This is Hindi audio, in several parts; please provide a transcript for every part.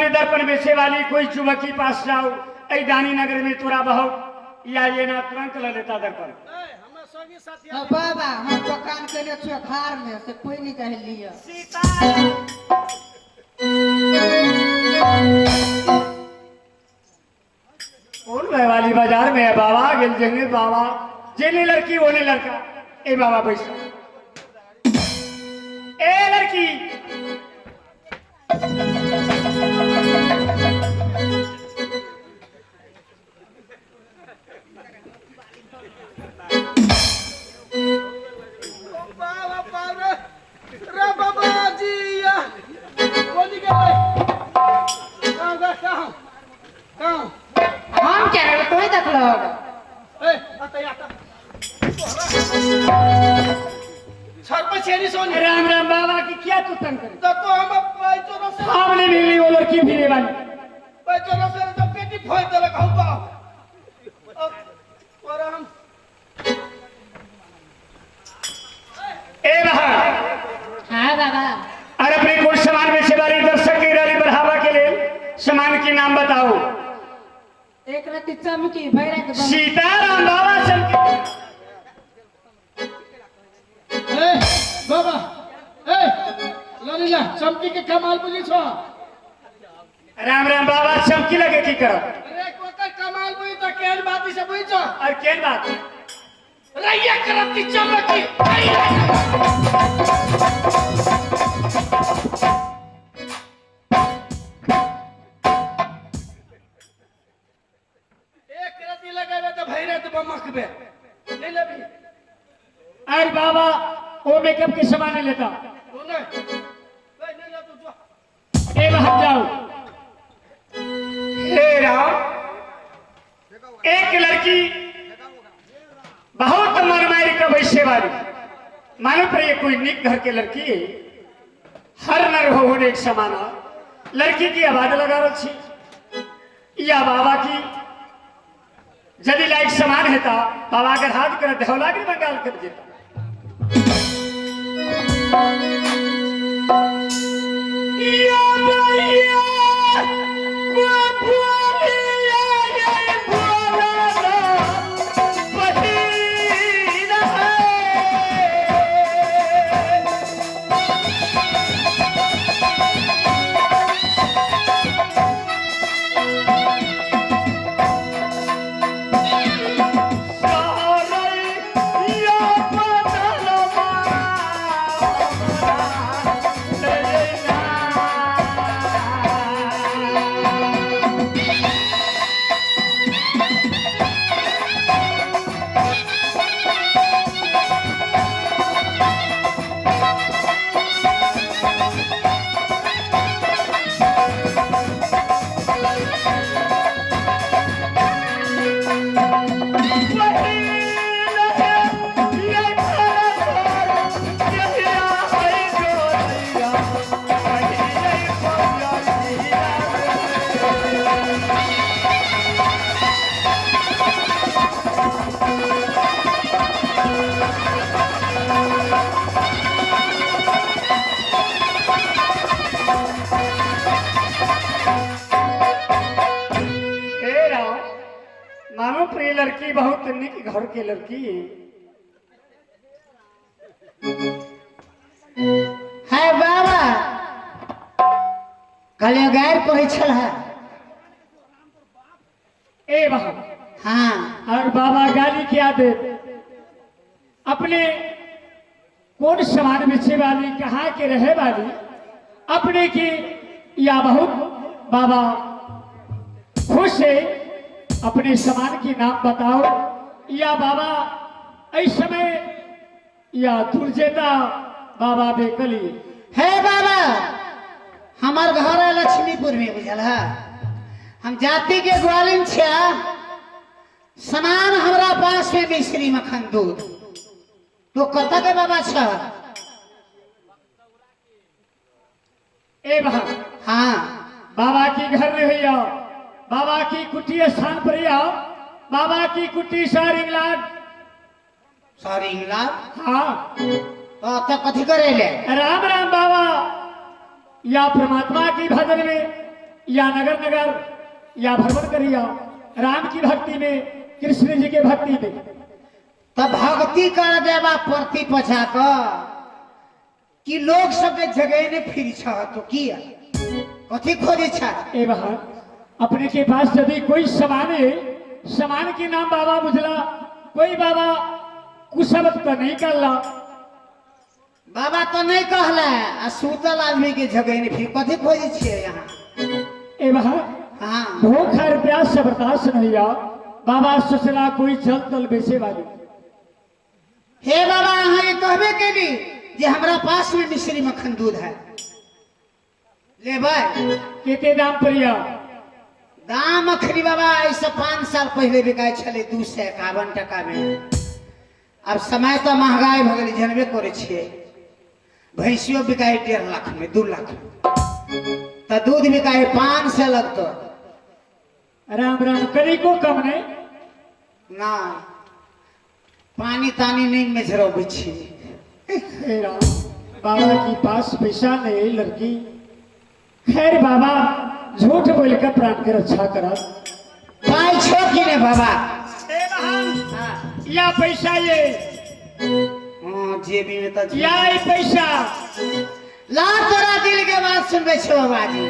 अपने दर्पण बेचे वाली कोई चुमक के पास जाओ, ऐ दानी नगर में तोरा बहुत या ये ना तुरंत ले लेता दर्पण। बाबा हम दुकान के लिए चोखार में से कोई नहीं कह लिया। कौन है वाली बाजार में है बाबा गिल जेने बाबा जेने लड़की होने लड़का ए बाबा पैसा ए लड़की हम क्या रहे तो ही देख लो। राम राम बाबा की क्या तू तंग करे तो हम सामने मिली वो लड़की फिरे वाली ए बाबा हाँ बाबा और अपने कुछ सामान बेचे वाली दर्शक की रैली बढ़ावा के लिए सामान के नाम बताओ। एक रात चमकी भैरक सीताराम बाबा चमकी बाबा ललिला चमकी के कमाल बुझी छो। राम राम बाबा चमकी लगे की करब अरे कोकर कमाल बुझी तो केन बाती से बुझी छो। और केन बात रैया करती चमकी एक रति लगावे तो भैरत बमकबे ले लेबी। अरे बाबा वो मेकअप के सामान नहीं लेता तू नहीं ले तू जो ए वहां जाओ। हे राम एक लड़की बहुत मनमारी का वैश्य वाली मानो पर ये कोई निक घर के लड़की है हर नर हो होने एक समाना लड़की की आवाज लगा रही या बाबा की जदि लाइक समान है ता बाबा अगर हाथ कर धौला के बंगाल कर देता या भैया मानो प्रिय लड़की बहुत निक घर के लड़की है बाबा कल गैर कोई छल है। ए बाबा हाँ और बाबा गाली क्या दे अपने कौन सामान बेचे वाली कहाँ के रहे वाली अपने की या बहुत बाबा खुश है अपने सामान की नाम बताओ या बाबा इस समय या दुर्जेता बाबा बेकली है बाबा हमार घर है लक्ष्मीपुर में बुझल है। हम जाति के ग्वालिन छा सामान हमारा पास में मिश्री मक्खन दूध तो कत के बाबा छ ए बाबा हाँ बाबा की घर में भैया बाबा की कुटी स्थान पर आओ बाबा की कुटी शहर इंग्लैंड सॉरी इंग्लैंड हाँ तो कथी करे ले राम राम बाबा या परमात्मा की भजन में या नगर नगर या भ्रमण करिया राम की भक्ति में, कृष्ण जी के भक्ति में। तब भक्ति कर देवा प्रति पछा कर कि लोग सबके जगह ने फिर छह तो किया कथी खोजे छह ए बहन, अपने के पास यदि कोई सामान है, सामान के नाम बाबा बुझला, कोई बाबा कुशल तो नहीं करला। बाबा तो नहीं कहला आ सूतल आदमी के जगह ने फिर कथी खोजे छिए यहाँ ए बहन, हाँ भूख और प्यास से बर्दाश्त नहीं आ, बाबा सोचला कोई जल तल बेचे वाली। हे बाबा अहाँ ये कहबे केली जे हमरा पास में मिश्री मक्खन दूध है ले भाई केते दाम परिया? दाम अखरी बाबा ऐसा 5 साल पहले बिकाय छले 251 टका में। अब समय तो महंगाई भ गेली जनबे करे छिए, भैंसियो बिकाय 1.5 लाख में 2 लाख तो दूध बिकाय 5 से लगतो। राम राम करी को कम नहीं ना पानी तानी नहीं मेजरबे छी। हे राम, बाबा के पास पैसा नहीं लड़की। खैर बाबा झूठ बोलकर प्राण के रक्षा करा। पाई छो कि ने बाबा ए बहन, हाँ या पैसा ये जेबी में तो या ये पैसा ला तोरा दिल के बात सुनबे छो बाबा जी।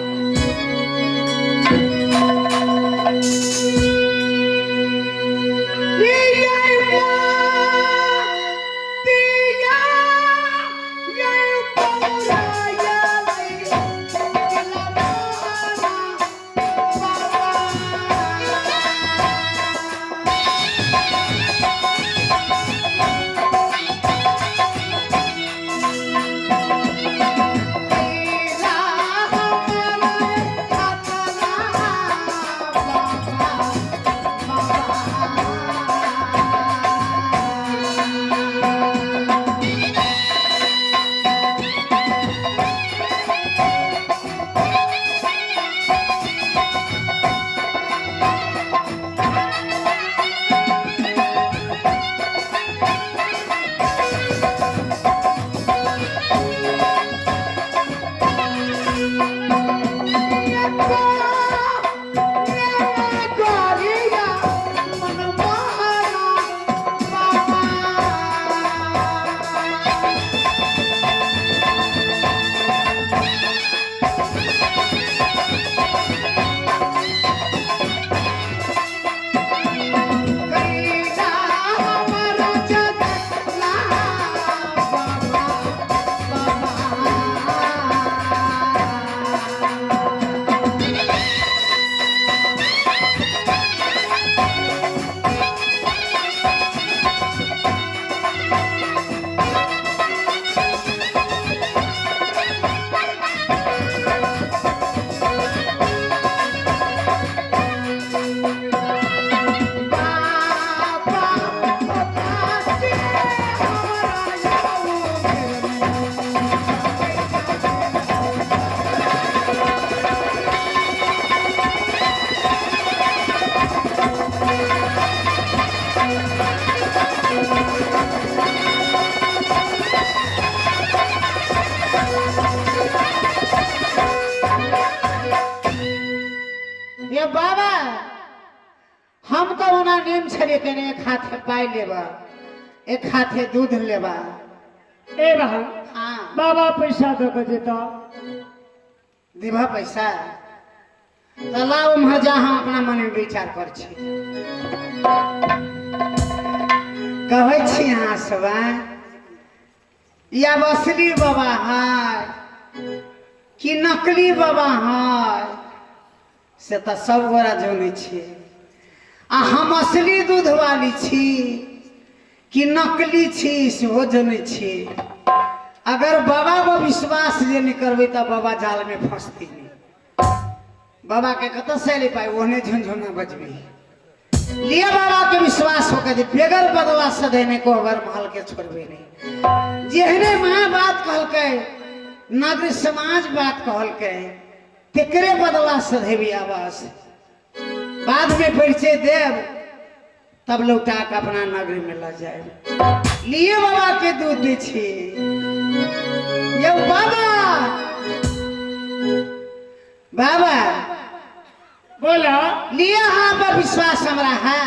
ये बाबा हम तो उना नेम छले कने एक हाथे पाई लेबा एक हाथे दूध लेबा। ए बहन, हाँ बाबा पैसा दो के देता। दिभा पैसा तलाव में जा हम अपना मन में विचार कर छी कहै छी यहाँ सब या असली बाबा है कि नकली बाबा है से तो सब गोरा जाने छी। आ हम असली दूध वाली छी कि नकली छी सेहो जाने छी। अगर बाबा को विश्वास जे नहीं करबे तो बाबा जाल में फंसती नहीं। बाबा के कत से ले पाए ओहने झुनझुना बजबी लिए बाबा के विश्वास होकर जे बेगर बदवा सदेने को अगर महल के छोड़बे नहीं। जेहने माँ बात कहल के नागरिक समाज बात कहल के तेकरे बदला सधेबी आवास बाद में परिचय देव तब लौटा के अपना नगरी में ला जाए। लिए बाबा के दूध दी छी ये बाबा बाबा लिया हाँ पर विश्वास हमरा है